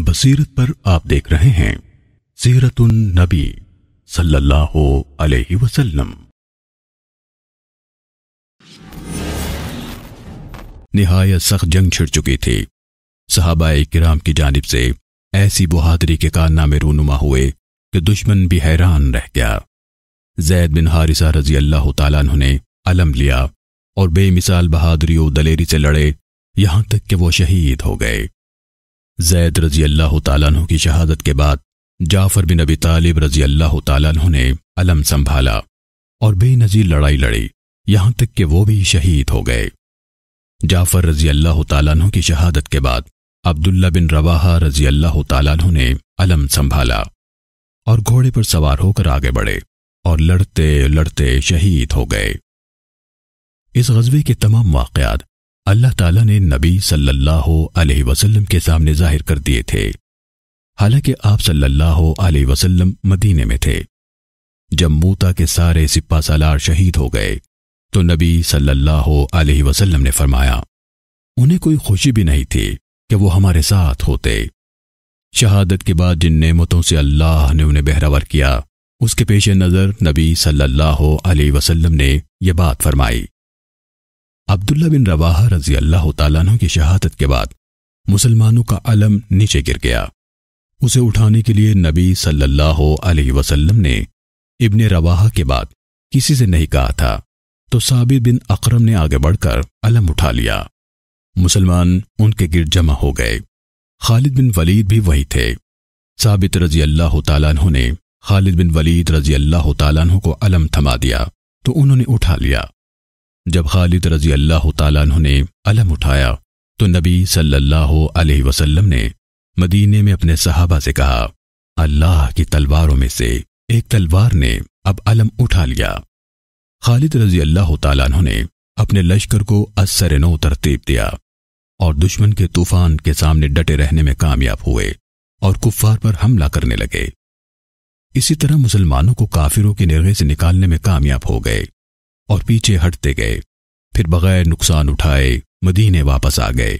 بصیرت پر آپ دیکھ رہے ہیں سیرت النبی صلی اللہ علیہ وسلم۔ نہایت سخت جنگ چھڑ چکی تھی۔ صحابہ کرام کی جانب سے ایسی بہادری کے کارنامے رونما ہوئے کہ دشمن بھی حیران رہ گیا۔ زید بن حارثہ رضی اللہ تعالیٰ عنہ نے علم لیا اور بے مثال بہادری و دلیری سے لڑے یہاں تک کہ وہ شہید ہو گئے۔ زید رضی اللہ تعالیٰ عنہ کی شہادت کے بعد جعفر بن ابی طالب رضی اللہ تعالیٰ عنہ نے علم سنبھالا اور بے نظیر لڑائی لڑی یہاں تک کہ وہ بھی شہید ہو گئے۔ جعفر رضی اللہ تعالیٰ عنہ کی شہادت کے بعد عبداللہ بن رواحہ رضی اللہ تعالیٰ عنہ نے علم سنبھالا اور گھوڑے پر سوار ہو کر آگے بڑھے اور لڑتے لڑتے شہید ہو گئے۔ اس غزوے کے تمام واقعات اللہ تعالیٰ نے نبی صلی اللہ علیہ وسلم کے سامنے ظاہر کر دیے تھے، حالانکہ آپ صلی اللہ علیہ وسلم مدینے میں تھے۔ جب موتا کے سارے سپہ سالار شہید ہو گئے تو نبی صلی اللہ علیہ وسلم نے فرمایا انہیں کوئی خوشی بھی نہیں تھی کہ وہ ہمارے ساتھ ہوتے۔ شہادت کے بعد جن نعمتوں سے اللہ نے انہیں بہرور کیا اس کے پیش نظر نبی صلی اللہ علیہ وسلم نے یہ بات فرمائی۔ عبداللہ بن رواحہ رضی اللہ تعالیٰ عنہ کی شہادت کے بعد مسلمانوں کا علم نیچے گر گیا۔ اسے اٹھانے کے لیے نبی صلی اللہ علیہ وسلم نے ابن رواحہ کے بعد کسی سے نہیں کہا تھا تو ثابت بن اقرم نے آگے بڑھ کر علم اٹھا لیا۔ مسلمان ان کے گرد جمع ہو گئے۔ خالد بن ولید بھی وہی تھے۔ ثابت رضی اللہ تعالیٰ عنہ نے خالد بن ولید رضی اللہ تعالیٰ عنہ کو علم تھما دیا تو انہوں نے اٹھا لیا۔ جب خالد رضی اللہ تعالیٰ عنہ نے علم اٹھایا تو نبی صلی اللہ علیہ وسلم نے مدینے میں اپنے صحابہ سے کہا اللہ کی تلواروں میں سے ایک تلوار نے اب علم اٹھا لیا۔ خالد رضی اللہ تعالیٰ عنہ نے اپنے لشکر کو اثر نو ترتیب دیا اور دشمن کے طوفان کے سامنے ڈٹے رہنے میں کامیاب ہوئے اور کفار پر حملہ کرنے لگے۔ اسی طرح مسلمانوں کو کافروں کے نرغے سے نکالنے میں کامیاب ہو گئے اور پیچھے ہٹتے گئے، پھر بغیر نقصان اٹھائے مدینے واپس آ گئے۔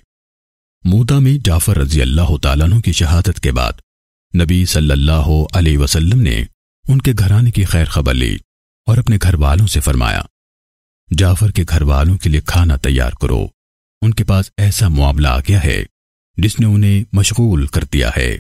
موتا میں جعفر رضی اللہ تعالیٰ عنہ کی شہادت کے بعد نبی صلی اللہ علیہ وسلم نے ان کے گھرانے کی خیر خبر لی اور اپنے گھر والوں سے فرمایا جعفر کے گھر والوں کے لیے کھانا تیار کرو، ان کے پاس ایسا معاملہ آ گیا ہے جس نے انہیں مشغول کر دیا ہے۔